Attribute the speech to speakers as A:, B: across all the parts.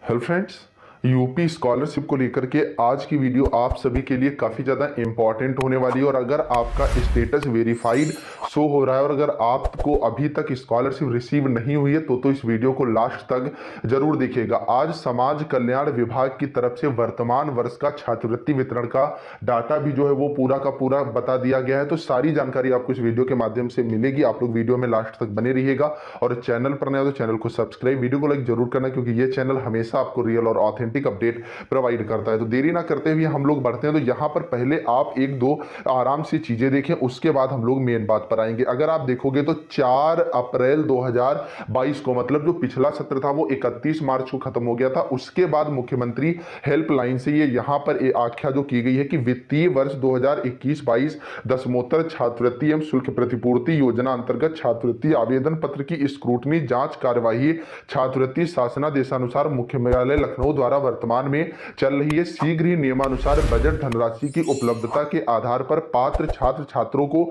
A: Hello friends, UP scholarship को लेकर के आज की वीडियो आप सभी के लिए काफ़ी ज़्यादा इंपॉर्टेंट होने वाली है। और अगर आपका स्टेटस वेरीफाइड शो हो रहा है और अगर आपको अभी तक स्कॉलरशिप रिसीव नहीं हुई है तो इस वीडियो को लास्ट तक जरूर देखिएगा। आज समाज कल्याण विभाग की तरफ से वर्तमान वर्ष का छात्रवृत्ति वितरण का डाटा भी जो है वो पूरा का पूरा बता दिया गया है। तो सारी जानकारी आपको इस वीडियो के माध्यम से मिलेगी। आप लोग वीडियो में लास्ट तक बने रहिएगा और चैनल पर नए हो तो चैनल को सब्सक्राइब, वीडियो को लाइक जरूर करना, क्योंकि ये चैनल हमेशा आपको रियल और ऑथेंटिक अपडेट प्रोवाइड करता है। तो देरी ना करते हुए हम लोग बढ़ते हैं। तो यहाँ पर पहले आप एक दो आराम से चीजें देखें, उसके बाद हम लोग मेन बात पर आएंगे। अगर आप देखोगे तो 4 अप्रैल 2022 को, मतलब जो पिछला सत्र था वो 31 मार्च को खत्म हो गया था। उसके बाद मुख्यमंत्री हेल्पलाइन से ये यहाँ पर आख्या जो की गई है कि वित्तीय वर्ष 2021-22 दसमोत्तर छात्रवृत्ति एवं शुल्क प्रतिपूर्ति योजना अंतर्गत छात्रवृत्ति आवेदन पत्र की स्क्रूटनी जांच कार्यवाही छात्रवृत्ति शासनादेशानुसार मुख्यालय लखनऊ द्वारा वर्तमान में चल रही है। शीघ्र ही नियमानुसार बजट धनराशि की उपलब्धता के आधार पर पात्र छात्र छात्रों को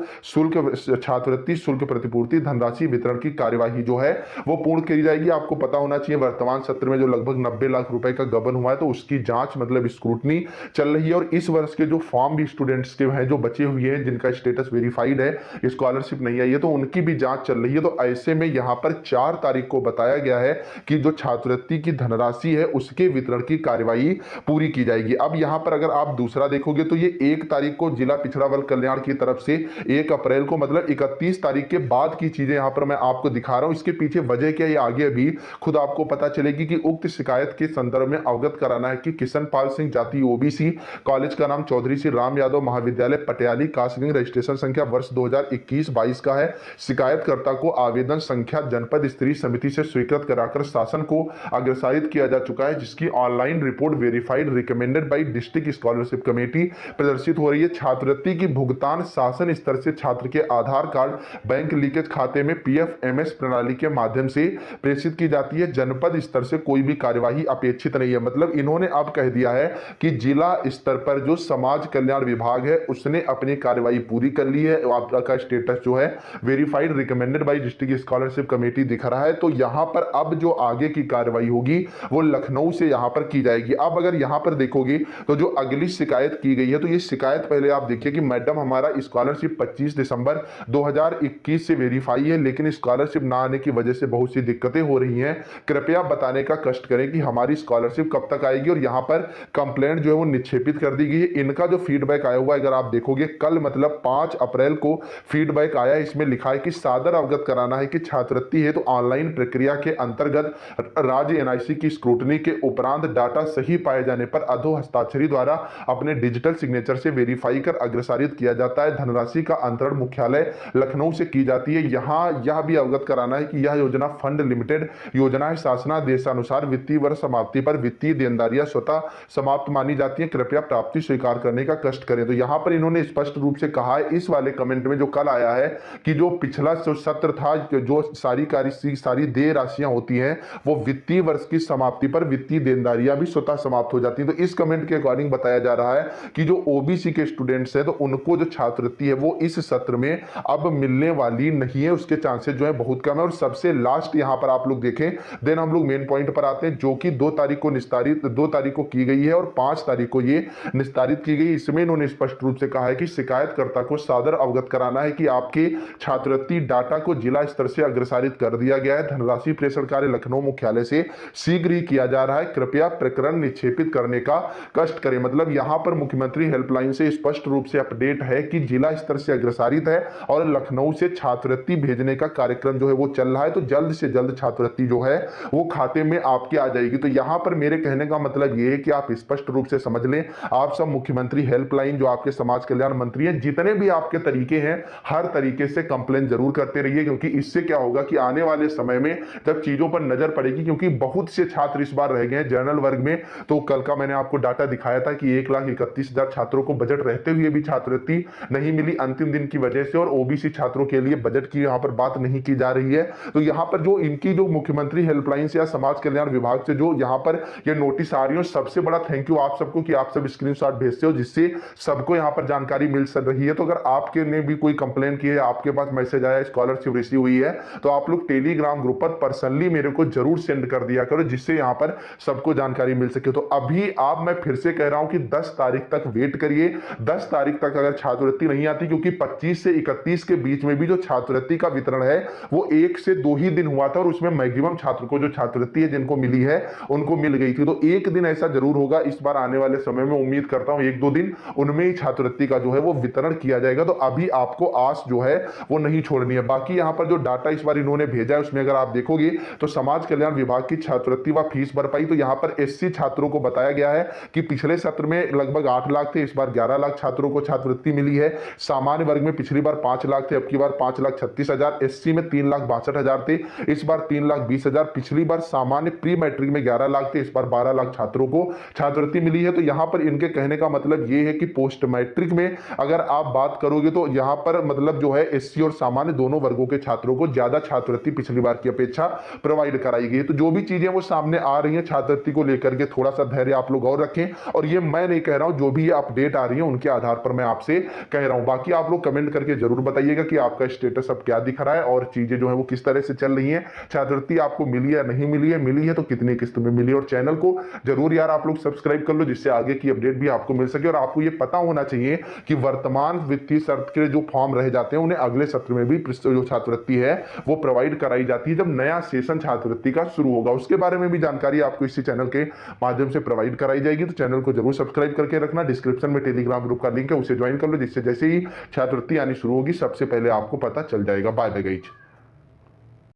A: छात्रवृत्ति शुल्क प्रतिपूर्ति धनराशि वितरण की कार्यवाही जो है वो पूर्ण की जाएगी। आपको पता होना चाहिए वर्तमान सत्र में जो लगभग 90 लाख रुपए का गबन हुआ है तो उसकी जांच मतलब स्क्रूटनी चल रही है। और इस वर्ष के जो फॉर्म भी स्टूडेंट्स के हैं जो बचे हुए हैं जिनका स्टेटस वेरीफाइड है, स्कॉलरशिप नहीं आई है, तो उनकी भी जांच चल रही है। तो ऐसे में यहाँ पर 4 तारीख को बताया गया है कि जो छात्रवृत्ति की धनराशि है उसके वितरण की कार्यवाही पूरी की जाएगी। अब यहां पर अगर आप दूसरा देखोगे तो ये 1 तारीख को जिला पिछड़ा वर्ग कल्याण की तरफ से 1 अप्रैल को मतलब 31 तारीख के बाद की चीजें यहां पर मैं आपको दिखा रहा हूं। इसके पीछे वजह क्या है ये आगे अभी खुद आपको पता चलेगी कि उक्त शिकायत के संदर्भ में अवगत कराना है कि किशन पाल सिंह जाति ओबीसी, कॉलेज का नाम चौधरी श्री राम यादव महाविद्यालय पटियाली कासगंज, रजिस्ट्रेशन संख्या वर्ष 2021-22 का है। शिकायतकर्ता को आवेदन संख्या जनपद स्तरीय समिति से स्वीकृत कराकर शासन को अग्रसारित किया जा चुका है, जिसकी online report verified recommended by district scholarship committee प्रदर्शित हो रही है। छात्रवृत्ति की भुगतान शासन स्तर से छात्र के आधार कार्ड बैंक लीकेज खाते में पीएफएमएस प्रणाली के माध्यम से प्रेषित की जाती है। जनपद स्तर से कोई भी कार्यवाही अपेक्षित नहीं है। मतलब इन्होंने अब कह दिया है कि जिला स्तर पर जो समाज कल्याण विभाग है उसने अपनी कार्यवाही पूरी कर ली है। आपका स्टेटस जो है verified recommended by district scholarship committee दिख रहा है। तो यहां पर अब जो आगे की कार्यवाही होगी वो लखनऊ से यहां पर की जाएगी। अब अगर यहां पर देखोगे तो जो अगली शिकायत की गई है तो ये शिकायत पहले आप देखिए कि मैडम हमारा स्कॉलरशिप 25 दिसंबर 2021 से वेरीफाई है, लेकिन स्कॉलरशिप ना आने की वजह से बहुत सी दिक्कतें हो रही हैं। कृपया बताने का कष्ट करें कि हमारी स्कॉलरशिप कब तक आएगी। और यहां पर कंप्लेंट जो है वो निक्षेपित कर दी गई है। इनका जो फीडबैक आया हुआ है अगर आप देखोगे कल मतलब 5 अप्रैल को फीडबैक आया। इसमें लिखा है कि सादर अवगत कराना है कि छात्रवृत्ति है तो ऑनलाइन प्रक्रिया के अंतर्गत राज्य एनआईसी की स्क्रूटनी के उपरांत डाटा सही पाए जाने पर अधो हस्ताक्षरी द्वारा अपने डिजिटल सिग्नेचर से वेरीफाई कर अग्रसारित किया जाता है। धनराशि का अंतरण मुख्यालय लखनऊ से की जाती है। यहां यह भी अवगत कराना है कि यह योजना फंड लिमिटेड योजना है। शासनादेशानुसार वित्तीय वर्ष समाप्ति पर वित्तीय देनदारियां स्वतः समाप्त मानी जाती है। कृपया प्राप्ति स्वीकार करने का कष्ट करें। तो यहां पर इन्होंने स्पष्ट रूप से कहा है इस वाले कमेंट में जो कल आया है कि जो पिछला सत्र था जो सारी देय राशियां होती हैं वो वित्तीय वर्ष की समाप्ति पर वित्तीय देनदारियां भी स्वतः समाप्त हो जाती है। तो इस कमेंट के अकॉर्डिंग बताया जा रहा है कि जो ओबीसी के स्टूडेंट्स हैं तो उनको जो छात्रवृत्ति है वो इस सत्र में अब मिलने वाली नहीं है। उसके चांसेस जो है बहुत कम है। और सबसे लास्ट यहां पर आप लोग देखें, देन हम लोग मेन पॉइंट पर आते हैं जो कि 2 तारीख को की गई है और 5 तारीख को ये निस्तारित की गई। इसमें इन्होंने स्पष्ट रूप से कहा है कि शिकायतकर्ता को सादर अवगत कराना है कि आपके छात्रवृत्ति डाटा को जिला स्तर से अग्रसारित कर दिया गया है। धनराशि प्रेषण कार्य लखनऊ मुख्यालय से शीघ्र ही किया जा रहा है। कृपया प्रकरण निक्षेपित करने का कष्ट करें। मतलब यहां पर मुख्यमंत्री हेल्पलाइन से स्पष्ट रूप से अपडेट है कि जिला स्तर से अग्रसारित है और लखनऊ से छात्रवृत्ति भेजने का कार्यक्रम जो है वो चल रहा है। तो जल्द से जल्द छात्रवृत्ति जो है वो खाते में आपके आ जाएगी। तो यहां पर मेरे कहने का मतलब ये है कि आप स्पष्ट रूप से समझ लें, आप सब मुख्यमंत्री हेल्पलाइन जो आपके समाज कल्याण मंत्री हैं जितने भी आपके तरीके हैं हर तरीके से कंप्लेन जरूर करते रहिए, क्योंकि इससे क्या होगा कि आने वाले समय में जब चीजों पर नजर पड़ेगी, क्योंकि बहुत से छात्र इस बार रह गए हैं जनरल वर्ग में। तो कल का मैंने आपको डाटा दिखाया था कि 1,31,000 छात्रों को बजट रहते हुए भी छात्रवृत्ति नहीं मिली अंतिम दिन की वजह से। और ओबीसी छात्रों के लिए बजट की यहां पर बात नहीं की जा रही है। तो यहां पर जो इनकी जो मुख्यमंत्री हेल्पलाइन से या समाज कल्याण विभाग से जो यहां पर ये नोटिस आ रही है, सबसे बड़ा थैंक यू आप सबको कि आप सब स्क्रीनशॉट भेजते हो जिससे सबको यहां पर जानकारी मिल सक रही है। तो अगर आपके ने भी कोई कंप्लेन की है, आपके पास मैसेज आया स्कॉलरशिप रिसीव हुई है, तो आप लोग टेलीग्राम ग्रुप पर पर्सनली मेरे को जरूर सेंड कर दिया करो, जिससे यहां पर सबको जानकारी मिल सके। तो अभी आप, मैं फिर से कह रहा हूं कि 10 तारीख तक वेट करिए। 10 तारीख तक अगर छात्रवृत्ति नहीं आती, क्योंकि 25 से 31 के बीच में भी जो छात्रवृत्ति का वितरण है वो 1 से 2 ही दिन हुआ था, और उसमें मैक्सिमम छात्र को जो छात्रवृत्ति है जिनको मिली है उनको मिल गई थी। तो एक दिन ऐसा जरूर होगा इस बार आने वाले समय में, उम्मीद करता हूं 1-2 दिन उनमें ही छात्रवृत्ति का जो है वो वितरण किया जाएगा। तो अभी आपको आस जो है वो नहीं छोड़नी है। बाकी यहां पर जो डाटा इस बार इन्होंने भेजा है उसमें अगर आप देखोगे तो समाज कल्याण विभाग की छात्रवृत्ति व फीस भरपाई, तो यहां पर एससी छात्रों को बताया गया है कि पिछले सत्र में लगभग 8 लाख थे, इस बार 11 लाख छात्रों को छात्रवृत्ति मिली है। सामान्य वर्ग में पिछली बार 5 लाख थे, अब की बार 5,36,000। एससी में 3,62,000 थे, इस बार 3,20,000। पिछली बार सामान्य प्री मैट्रिक में 11 लाख थे, इस बार 12 लाख छात्रों को छात्रवृत्ति मिली है। तो यहां पर इनके कहने का मतलब ये है कि पोस्ट मैट्रिक में अगर आप बात करोगे तो यहां पर मतलब जो है एससी और सामान्य दोनों वर्गों के छात्रों को ज्यादा छात्रवृत्ति पिछली बार की अपेक्षा प्रोवाइड कराई गई है। तो जो भी चीजें वो सामने आ रही हैं छात्रवृत्ति को लेकर के, थोड़ा सा धैर्य आप लोग और रखें। और ये मैं नहीं कह रहा हूं, जो भी अपडेट आ रही है उनके आधार पर मैं आपसे कह रहा हूं। बाकी आप लोग कमेंट करके जरूर बताइएगा कि आपका स्टेटस अब क्या दिख रहा है और चीजें जो है वो किस तरह से चल रही है। छात्रवृत्ति आपको मिली या नहीं मिली है, मिली है तो कितनी किस्त में मिली। और चैनल को जरूर यार आप लोग सब्सक्राइब कर लो, जिससे आगे की अपडेट भी आपको मिल सके। और आपको ये पता होना चाहिए कि वर्तमान वित्तीय सत्र के जो फॉर्म रह जाते हैं उन्हें अगले सत्र में भी जो छात्रवृत्ति है वो प्रोवाइड कराई जाती है जब नया सेशन छात्रवृत्ति का शुरू होगा। उसके बारे में भी जानकारी आपको इसी चैनल के माध्यम से प्रोवाइड कराई जाएगी। तो चैनल को जरूर सब्सक्राइब करके रखना। डिस्क्रिप्शन में टेलीग्राम ग्रुप का लिंक है, उसे ज्वाइन कर लो, जिससे जैसे ही छात्रवृत्ति आनी शुरू होगी सबसे पहले आपको पता चल जाएगा। Bye bye guys.